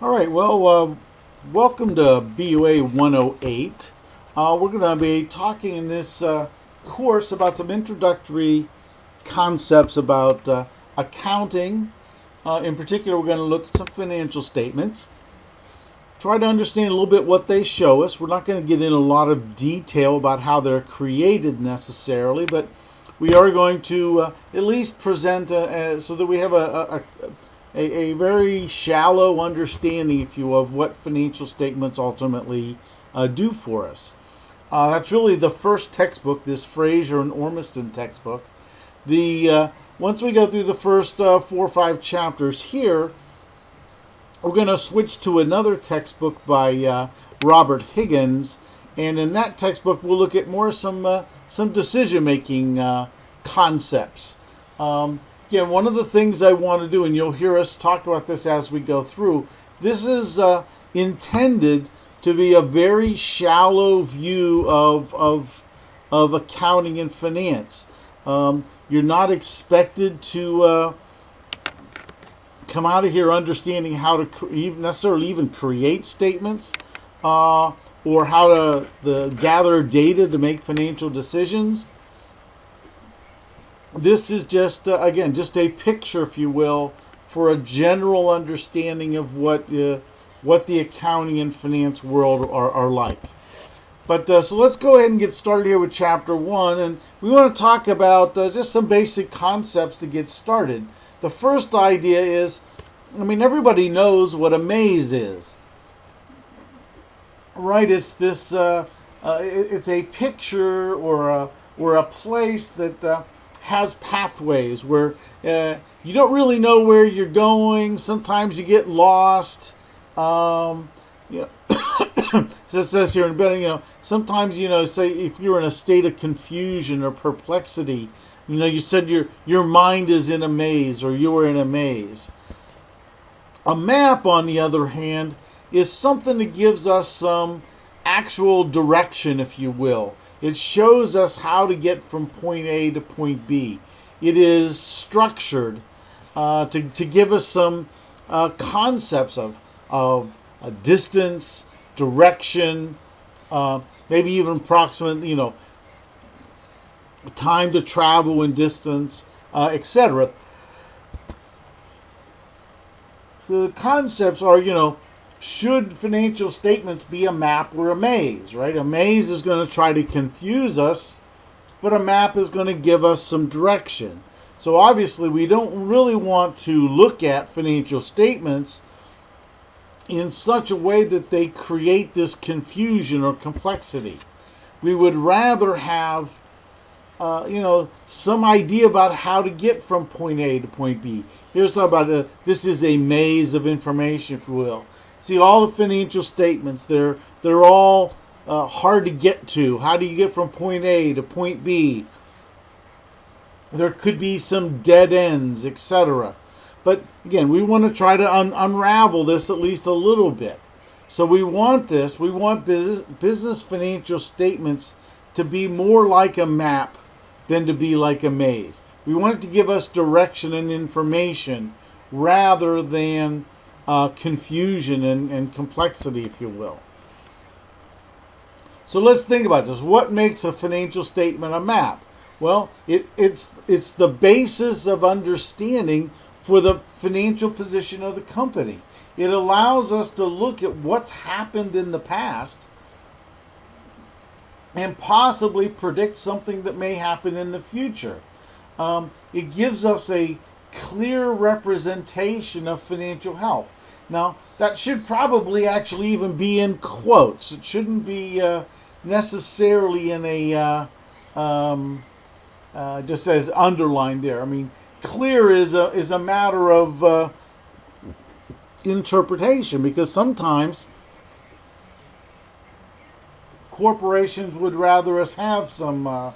All right, well, welcome to BUA 108. We're going to be talking in this course about some introductory concepts about accounting. In particular, we're going to look at some financial statements, try to understand a little bit what they show us. We're not going to get in a lot of detail about how they're created necessarily, but we are going to at least present so that we have a very shallow understanding, if you will, of what financial statements ultimately do for us. That's really the first textbook, this Fraser and Ormiston textbook. Once we go through the first 4 or 5 chapters here, we're going to switch to another textbook by Robert Higgins, and in that textbook we'll look at more some decision-making concepts. Again, one of the things I want to do, and you'll hear us talk about this as we go through, this is intended to be a very shallow view of accounting and finance. You're not expected to come out of here understanding how to necessarily even create statements or how to gather data to make financial decisions. This is just, again, just a picture, if you will, for a general understanding of what the accounting and finance world are like. But so let's go ahead and get started here with Chapter 1, and we want to talk about just some basic concepts to get started. The first idea is, everybody knows what a maze is, right? It's this, it's a picture or a place that has pathways where you don't really know where you're going. Sometimes you get lost. So it says here in betting, sometimes, say if you're in a state of confusion or perplexity, you said your mind is in a maze or you're in a maze. A map, on the other hand, is something that gives us some actual direction, if you will. It shows us how to get from point A to point B. It is structured to give us some concepts of distance, direction, maybe even approximate, time to travel and distance, etc. So the concepts are, should financial statements be a map or a maze, right? A maze is going to try to confuse us, but a map is going to give us some direction. So obviously we don't really want to look at financial statements in such a way that they create this confusion or complexity. We would rather have some idea about how to get from point A to point B. Here's talking about this is a maze of information, if you will. See, all the financial statements, they're all hard to get to. How do you get from point A to point B? There could be some dead ends, etc. But again, we want to try to unravel this at least a little bit. So we want business financial statements to be more like a map than to be like a maze. We want it to give us direction and information rather than confusion and complexity, if you will. So let's think about this. What makes a financial statement a map? Well, it's the basis of understanding for the financial position of the company. It allows us to look at what's happened in the past and possibly predict something that may happen in the future. It gives us a clear representation of financial health. Now, that should probably actually even be in quotes. It shouldn't be necessarily in a just as underlined there. Clear is a matter of interpretation, because sometimes corporations would rather us have some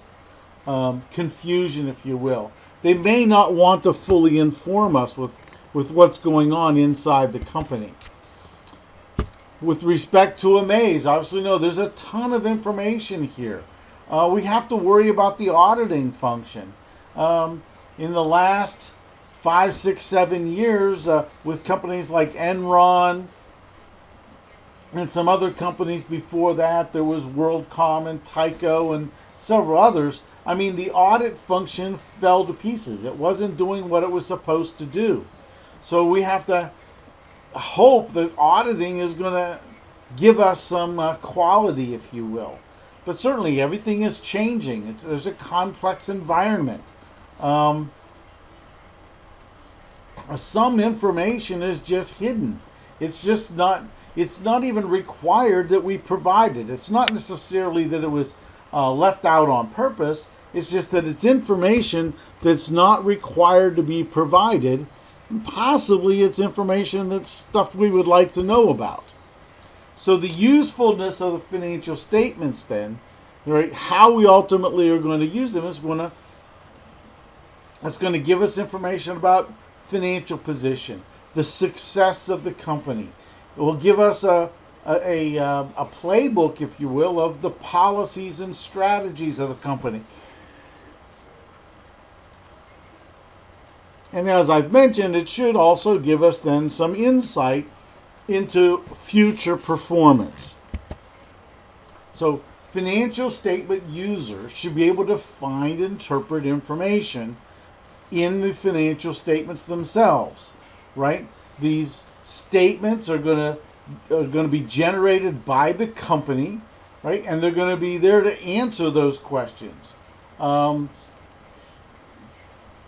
confusion, if you will. They may not want to fully inform us with what's going on inside the company. With respect to a maze, obviously, there's a ton of information here. We have to worry about the auditing function. In the last 5, 6, 7 years, with companies like Enron, and some other companies before that. There was WorldCom and Tyco and several others. I mean, the audit function fell to pieces. It wasn't doing what it was supposed to do. So we have to hope that auditing is going to give us some quality, if you will. But certainly everything is changing. There's a complex environment. Some information is just hidden. It's not even required that we provide it. It's not necessarily that it was left out on purpose. It's just that it's information that's not required to be provided. And possibly it's information that's stuff we would like to know about. So the usefulness of the financial statements then, right, how we ultimately are going to use them is it's going to give us information about financial position, the success of the company. It will give us a playbook, if you will, of the policies and strategies of the company. And as I've mentioned, it should also give us then some insight into future performance. So financial statement users should be able to find and interpret information in the financial statements themselves, right? These statements are going to be generated by the company, right? And they're going to be there to answer those questions.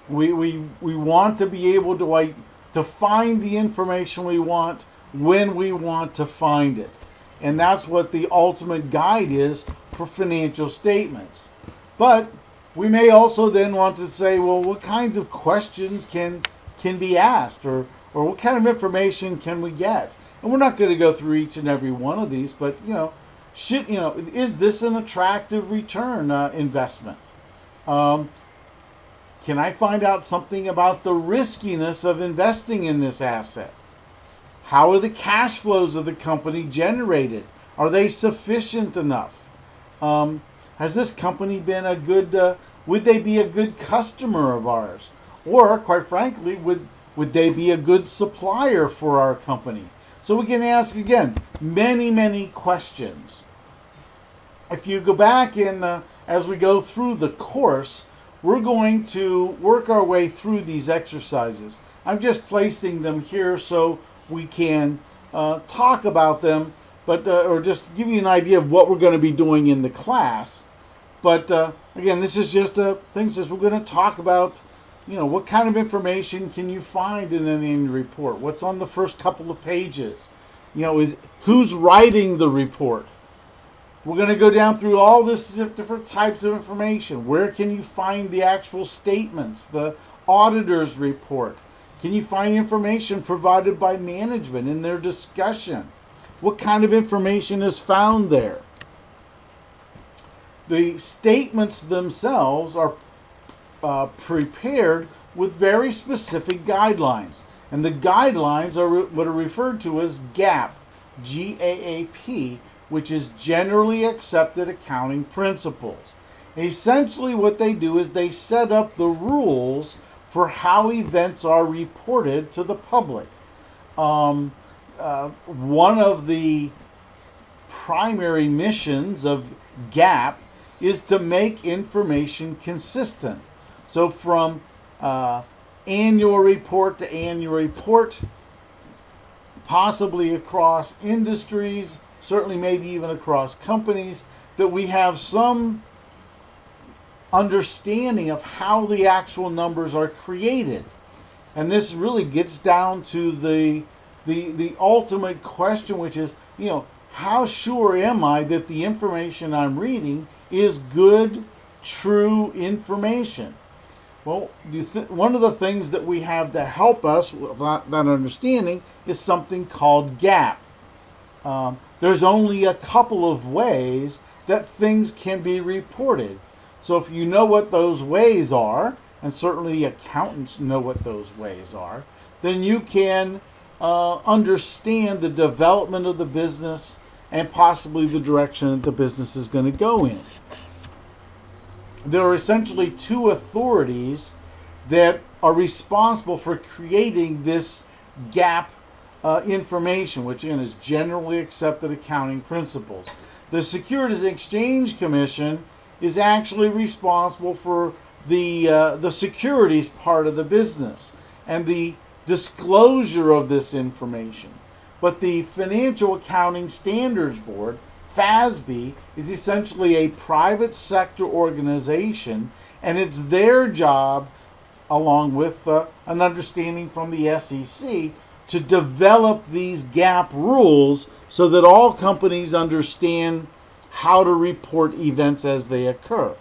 We want to be able to find the information we want when we want to find it. And that's what the ultimate guide is for financial statements. But we may also then want to say, well, what kinds of questions can be asked, or what kind of information can we get? And we're not going to go through each and every one of these, but is this an attractive return investment? Can I find out something about the riskiness of investing in this asset? How are the cash flows of the company generated? Are they sufficient enough? Has this company been a good, would they be a good customer of ours? Or, quite frankly, would they be a good supplier for our company? So we can ask, again, many, many questions. If you go back as we go through the course, we're going to work our way through these exercises. I'm just placing them here so we can talk about them, but or just give you an idea of what we're going to be doing in the class. But again, this is just things that we're going to talk about. What kind of information can you find in an annual report? What's on the first couple of pages? Is who's writing the report? We're going to go down through all this different types of information. Where can you find the actual statements, the auditor's report? Can you find information provided by management in their discussion? What kind of information is found there? The statements themselves are prepared with very specific guidelines. And the guidelines are what are referred to as GAAP, G-A-A-P, which is Generally Accepted Accounting Principles. Essentially what they do is they set up the rules for how events are reported to the public. One of the primary missions of GAAP is to make information consistent. So from annual report to annual report, possibly across industries, certainly maybe even across companies, that we have some understanding of how the actual numbers are created. And this really gets down to the ultimate question, which is, how sure am I that the information I'm reading is good, true information? Well, one of the things that we have to help us with that understanding is something called GAAP. There's only a couple of ways that things can be reported. So if you know what those ways are, and certainly accountants know what those ways are, then you can understand the development of the business and possibly the direction that the business is going to go in. There are essentially two authorities that are responsible for creating this GAAP information, which again is generally accepted accounting principles. The Securities and Exchange Commission is actually responsible for the securities part of the business and the disclosure of this information. But the Financial Accounting Standards Board, FASB, is essentially a private sector organization, and it's their job, along with an understanding from the SEC, to develop these GAAP rules so that all companies understand how to report events as they occur.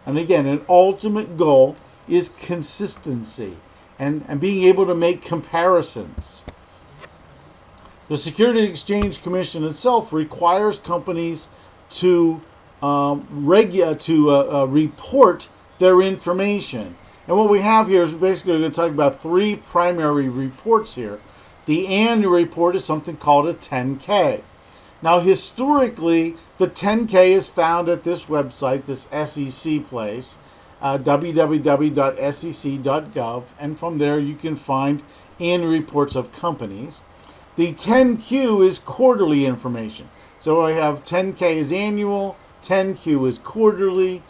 And again, an ultimate goal is consistency and being able to make comparisons. The Securities and Exchange Commission itself requires companies to report their information. And what we have here is basically we're going to talk about three primary reports here. The annual report is something called a 10K. Now, historically, the 10K is found at this website, this SEC place, www.sec.gov, and from there you can find annual reports of companies. The 10Q is quarterly information. So I have 10K is annual, 10Q is quarterly,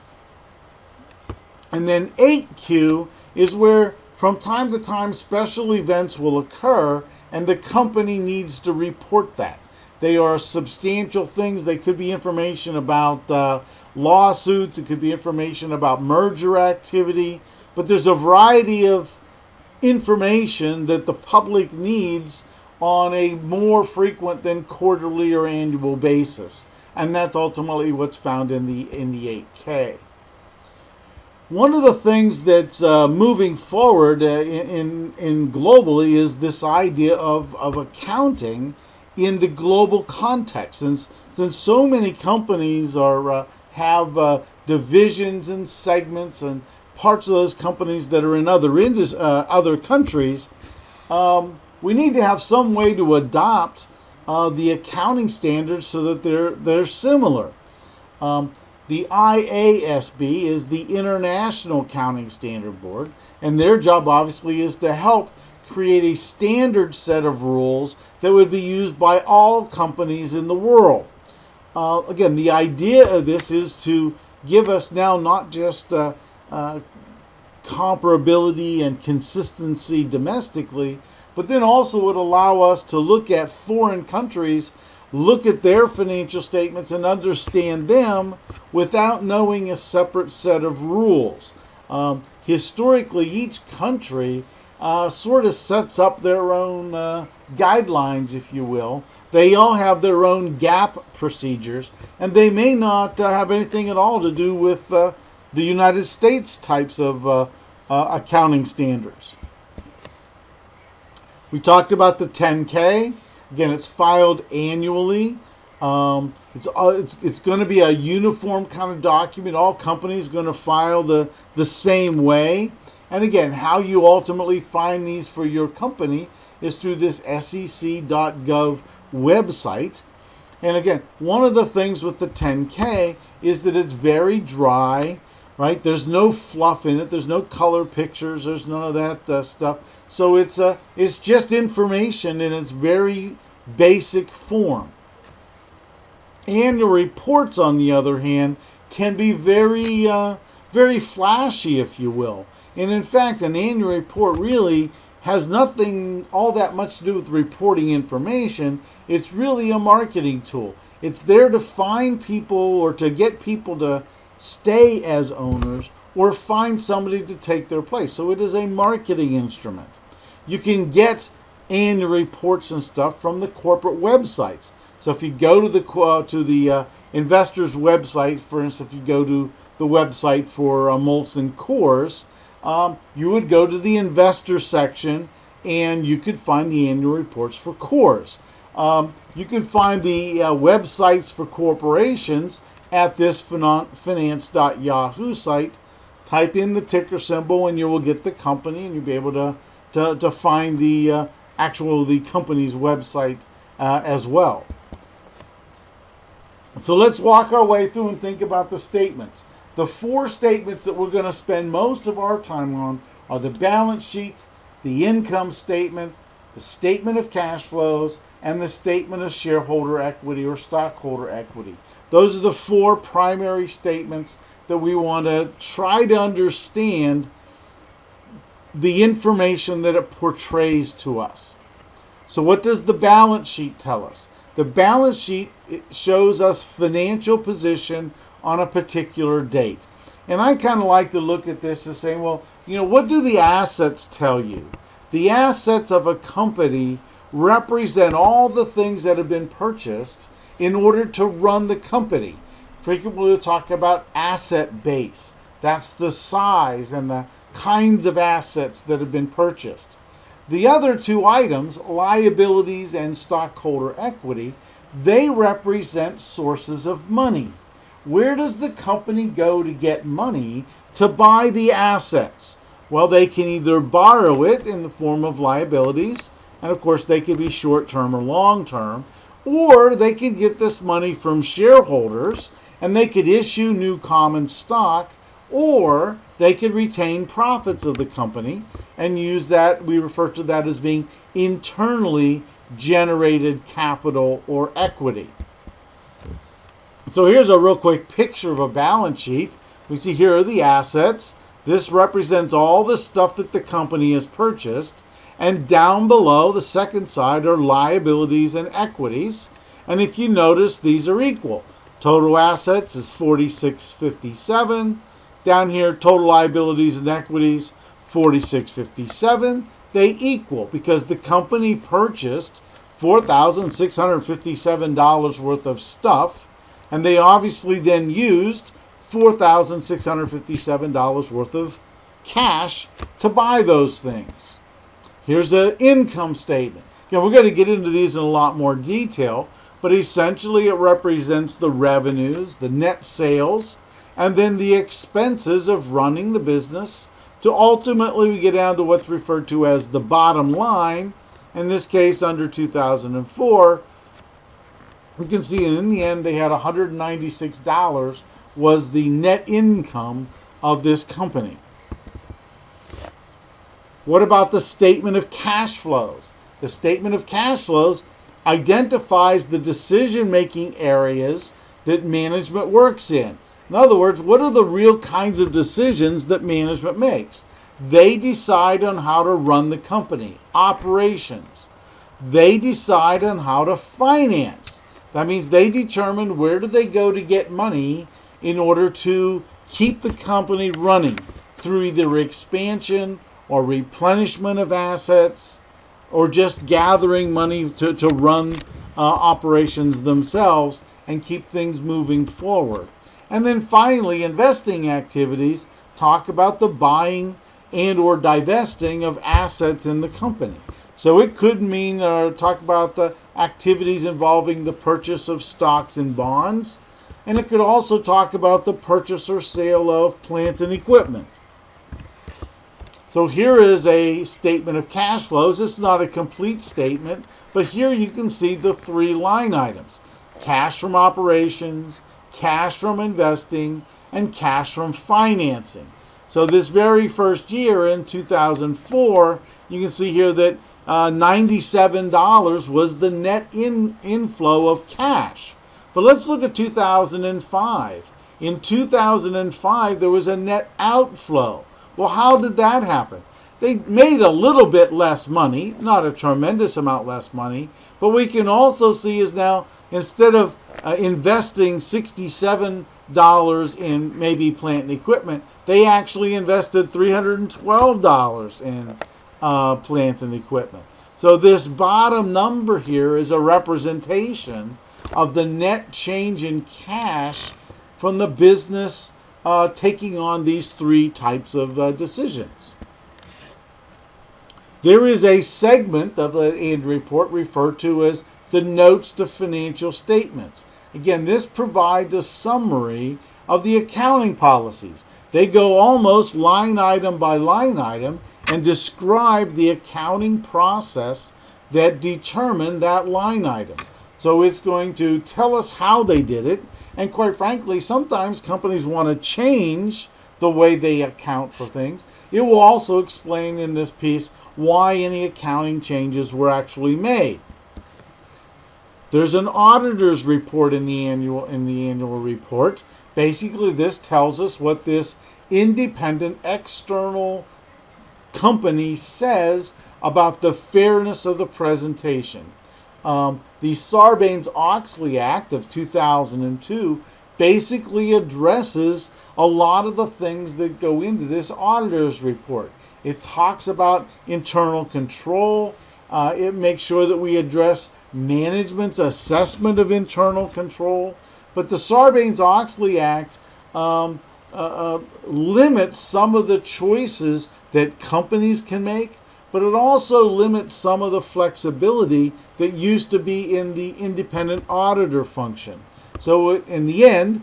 and then 8Q is where from time to time special events will occur and the company needs to report that. They are substantial things. They could be information about lawsuits. It could be information about merger activity. But there's a variety of information that the public needs on a more frequent than quarterly or annual basis. And that's ultimately what's found in the 8K. One of the things that's moving forward in globally is this idea of accounting in the global context. Since so many companies have divisions and segments and parts of those companies that are in other countries, we need to have some way to adopt the accounting standards so that they're similar. The IASB is the International Accounting Standard Board, and their job obviously is to help create a standard set of rules that would be used by all companies in the world. Again, the idea of this is to give us now not just comparability and consistency domestically, but then also would allow us to look at foreign countries, look at their financial statements and understand them without knowing a separate set of rules. Historically, each country sort of sets up their own guidelines, if you will. They all have their own GAAP procedures, and they may not have anything at all to do with the United States types of accounting standards. We talked about the 10K. Again, it's filed annually. It's going to be a uniform kind of document. All companies are going to file the same way. And again, how you ultimately find these for your company is through this sec.gov website. And again, one of the things with the 10K is that it's very dry, right? There's no fluff in it. There's no color pictures. There's none of that stuff. So it's just information in its very basic form. Annual reports, on the other hand, can be very flashy, if you will. And in fact, an annual report really has nothing all that much to do with reporting information. It's really a marketing tool. It's there to find people or to get people to stay as owners or find somebody to take their place. So it is a marketing instrument. You can get annual reports and stuff from the corporate websites. So if you go to the investors' website, for instance, if you go to the website for Molson Coors, you would go to the investor section and you could find the annual reports for Coors. You can find the websites for corporations at this finance.yahoo site. Type in the ticker symbol and you will get the company, and you'll be able to find the company's website as well. So let's walk our way through and think about the statements. The four statements that we're going to spend most of our time on are the balance sheet, the income statement, the statement of cash flows, and the statement of shareholder equity or stockholder equity. Those are the four primary statements that we want to try to understand the information that it portrays to us. So what does the balance sheet tell us? The balance sheet shows us financial position on a particular date. And I kind of like to look at this as saying, well, what do the assets tell you? The assets of a company represent all the things that have been purchased in order to run the company. Frequently we'll talk about asset base. That's the size and the kinds of assets that have been purchased. The other two items, liabilities and stockholder equity, they represent sources of money. Where does the company go to get money to buy the assets? Well, they can either borrow it in the form of liabilities, and of course they can be short-term or long-term, or they can get this money from shareholders and they could issue new common stock, or they could retain profits of the company and use that. We refer to that as being internally generated capital or equity. So here's a real quick picture of a balance sheet. We see here are the assets. This represents all the stuff that the company has purchased. And down below, the second side, are liabilities and equities. And if you notice, these are equal. Total assets is $46.57. Down here, total liabilities and equities, $46.57. They equal because the company purchased $4,657 worth of stuff, and they obviously then used $4,657 worth of cash to buy those things. Here's an income statement. We're going to get into these in a lot more detail, but essentially it represents the revenues, the net sales, and then the expenses of running the business, to ultimately we get down to what's referred to as the bottom line. In this case, under 2004, you can see in the end they had $196 was the net income of this company. What about the statement of cash flows? The statement of cash flows identifies the decision-making areas that management works in. In other words, what are the real kinds of decisions that management makes? They decide on how to run the company, operations. They decide on how to finance. That means they determine where do they go to get money in order to keep the company running through either expansion or replenishment of assets, or just gathering money to run operations themselves and keep things moving forward. And then finally, investing activities talk about the buying and or divesting of assets in the company. So it could mean talk about the activities involving the purchase of stocks and bonds, and it could also talk about the purchase or sale of plant and equipment. So here is a statement of cash flows. It's not a complete statement, but here you can see the three line items: cash from operations, cash from investing, and cash from financing. So this very first year in 2004, you can see here that $97 was the net inflow of cash. But let's look at 2005. In 2005, there was a net outflow. Well, how did that happen? They made a little bit less money, not a tremendous amount less money, but we can also see is now, instead of investing $67 in maybe plant and equipment, they actually invested $312 in plant and equipment. So this bottom number here is a representation of the net change in cash from the business taking on these three types of decisions. There is a segment of the annual report referred to as the notes to financial statements. Again, this provides a summary of the accounting policies. They go almost line item by line item and describe the accounting process that determined that line item. So it's going to tell us how they did it, and quite frankly, sometimes companies want to change the way they account for things. It will also explain in this piece why any accounting changes were actually made. There's an auditor's report in the annual report. Basically, this tells us what this independent external company says about the fairness of the presentation. The Sarbanes-Oxley Act of 2002 basically addresses a lot of the things that go into this auditor's report. It talks about internal control. It makes sure that we address management's assessment of internal control. But the Sarbanes-Oxley Act limits some of the choices that companies can make, but it also limits some of the flexibility that used to be in the independent auditor function. So in the end,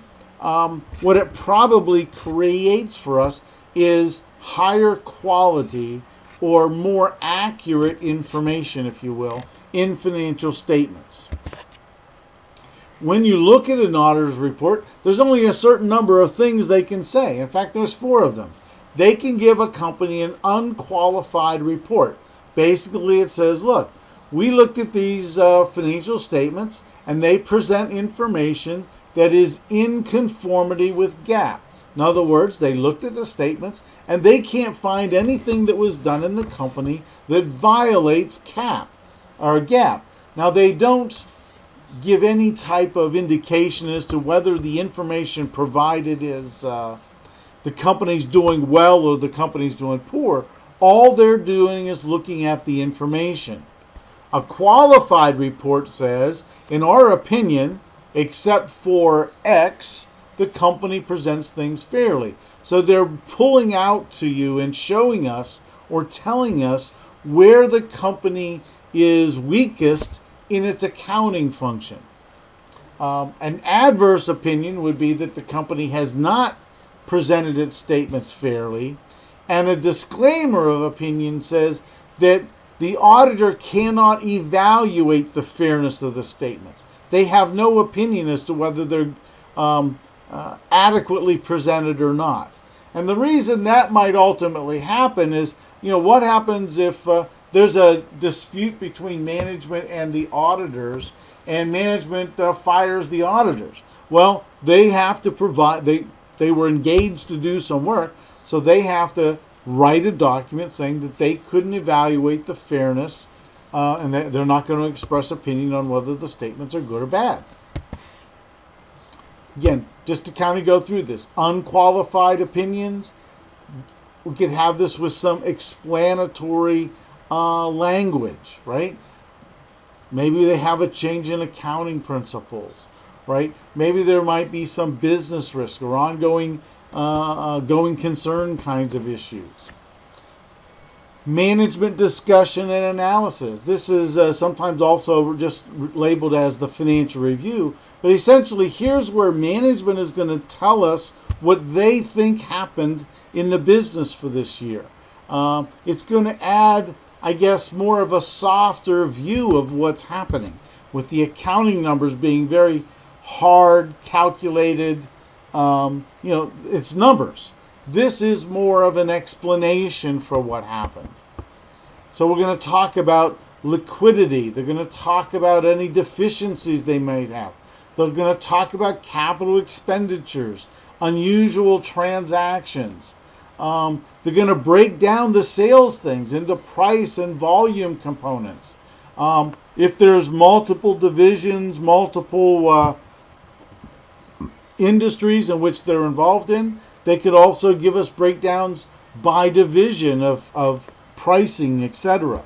what it probably creates for us is higher quality or more accurate information, if you will, in financial statements. When you look at an auditor's report, there's only a certain number of things they can say. In fact, there's 4 of them. They can give a company an unqualified report. Basically, it says, look, we looked at these financial statements, and they present information that is in conformity with GAAP. In other words, they looked at the statements, and they can't find anything that was done in the company that violates GAAP. Now, they don't give any type of indication as to whether the information provided is the company's doing well or the company's doing poor. All they're doing is looking at the information. A qualified report says, in our opinion, except for X, the company presents things fairly. So they're pulling out to you and showing us or telling us where the company is weakest in its accounting function. An adverse opinion would be that the company has not presented its statements fairly, and a disclaimer of opinion says that the auditor cannot evaluate the fairness of the statements. They have no opinion as to whether they're adequately presented or not. And the reason that might ultimately happen is, what happens if there's a dispute between management and the auditors, and management fires the auditors? Well, they have to provide, they were engaged to do some work, so they have to write a document saying that they couldn't evaluate the fairness, and they're not going to express opinion on whether the statements are good or bad. Again, just to kind of go through this, unqualified opinions, we could have this with some explanatory language, right? Maybe they have a change in accounting principles, right? Maybe there might be some business risk or ongoing going concern kinds of issues. Management discussion and analysis. This is sometimes also just labeled as the financial review, but essentially here's where management is going to tell us what they think happened in the business for this year. It's going to add, I guess, more of a softer view of what's happening, with the accounting numbers being very hard, calculated. It's numbers. This is more of an explanation for what happened. So we're going to talk about liquidity. They're going to talk about any deficiencies they might have. They're going to talk about capital expenditures, unusual transactions. They're going to break down the sales things into price and volume components. If there's multiple divisions, multiple industries in which they're involved in, they could also give us breakdowns by division of pricing, etc.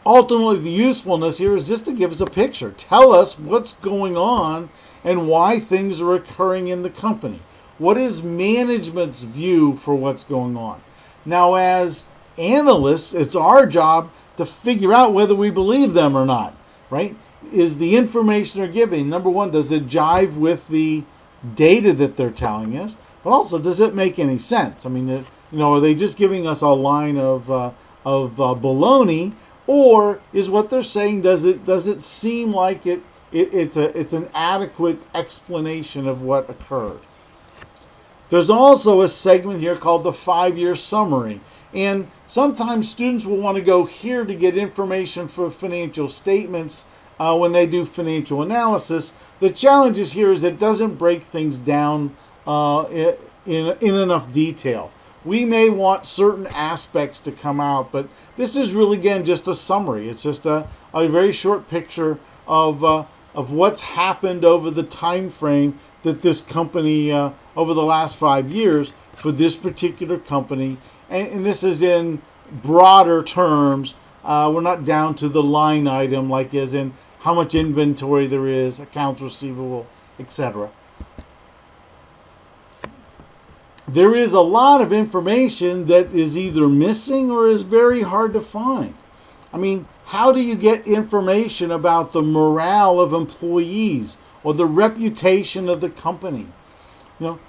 Ultimately, the usefulness here is just to give us a picture. Tell us what's going on and why things are occurring in the company. What is management's view for what's going on? Now, as analysts, it's our job to figure out whether we believe them or not, right? Is the information they're giving, number one, does it jive with the data that they're telling us? But also, does it make any sense? I mean, are they just giving us a line of baloney, or is what they're saying, does it seem like it's an adequate explanation of what occurred? There's also a segment here called the 5-year summary. And sometimes students will want to go here to get information for financial statements when they do financial analysis. The challenge is here is it doesn't break things down in enough detail. We may want certain aspects to come out, but this is really, again, just a summary. It's just a very short picture of what's happened over the time frame that this company, over the last 5 years, for this particular company. And this is in broader terms. We're not down to the line item, like as in how much inventory there is, accounts receivable, etc. There is a lot of information that is either missing or is very hard to find. I mean, how do you get information about the morale of employees or the reputation of the company?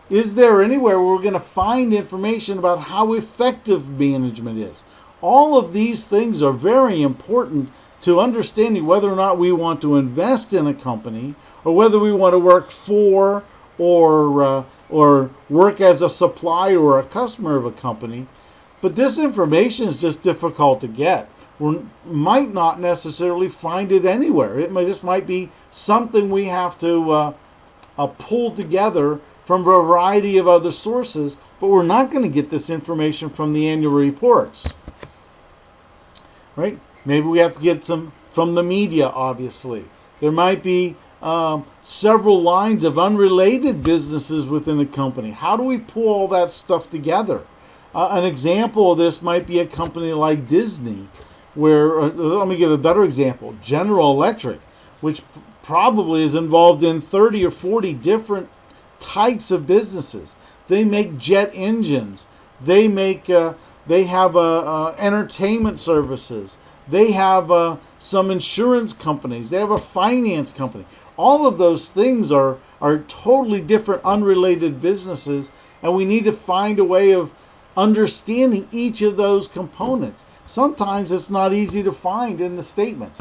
Is there anywhere where we're going to find information about how effective management is? All of these things are very important to understanding whether or not we want to invest in a company or whether we want to work for or work as a supplier or a customer of a company. But this information is just difficult to get. We might not necessarily find it anywhere. It just might be something we have to pull together from a variety of other sources, but we're not going to get this information from the annual reports. Right? Maybe we have to get some from the media, obviously. There might be several lines of unrelated businesses within a company. How do we pull all that stuff together? An example of this might be a company like Disney, where, let me give a better example, General Electric, which probably is involved in 30 or 40 different types of businesses. They make jet engines. They have entertainment services. They have some insurance companies. They have a finance company. All of those things are totally different, unrelated businesses, and we need to find a way of understanding each of those components. Sometimes it's not easy to find in the statements.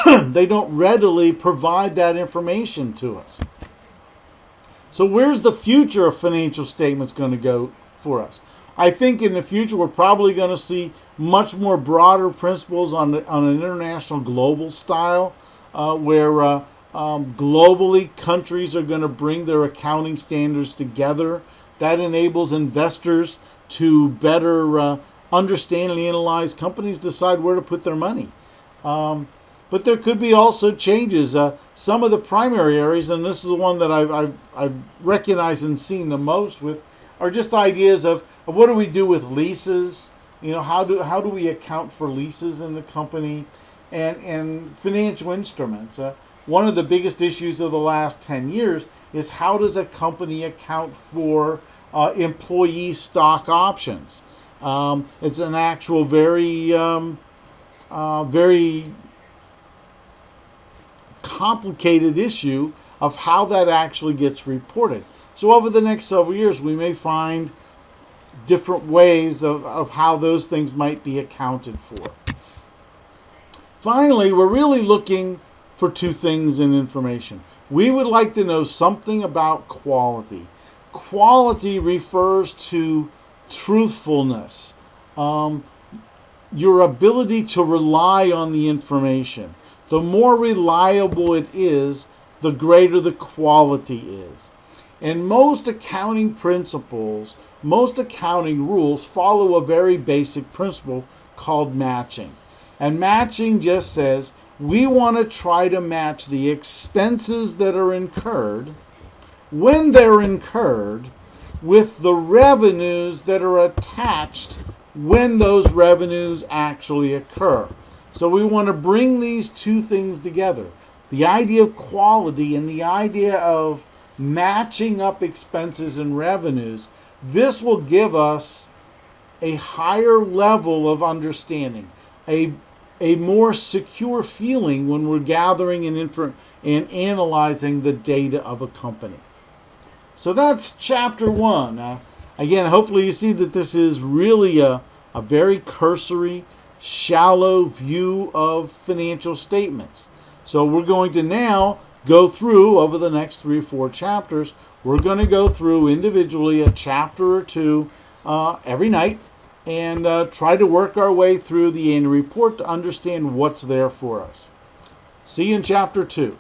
They don't readily provide that information to us. So where's the future of financial statements going to go for us? I think in the future we're probably going to see much more broader principles on an international global style, where globally countries are going to bring their accounting standards together. That enables investors to better understand and analyze companies, decide where to put their money. But there could be also changes. Some of the primary areas, and this is the one that I've recognized and seen the most with, are just ideas of what do we do with leases? How do we account for leases in the company, and financial instruments. One of the biggest issues of the last 10 years is how does a company account for employee stock options? It's an actual very complicated issue of how that actually gets reported. So over the next several years, we may find different ways of how those things might be accounted for. Finally, we're really looking for two things in information. We would like to know something about quality. Quality refers to truthfulness, your ability to rely on the information. The more reliable it is, the greater the quality is. And most accounting principles, most accounting rules follow a very basic principle called matching. And matching just says we want to try to match the expenses that are incurred when they're incurred with the revenues that are attached when those revenues actually occur. So we want to bring these two things together. The idea of quality and the idea of matching up expenses and revenues. This will give us a higher level of understanding, a more secure feeling when we're gathering and analyzing the data of a company. So that's chapter 1. Again, hopefully you see that this is really a very cursory, shallow view of financial statements. So we're going to now go through, over the next 3 or 4 chapters, we're going to go through individually a chapter or two every night. and try to work our way through the annual report to understand what's there for us. See you in Chapter 2.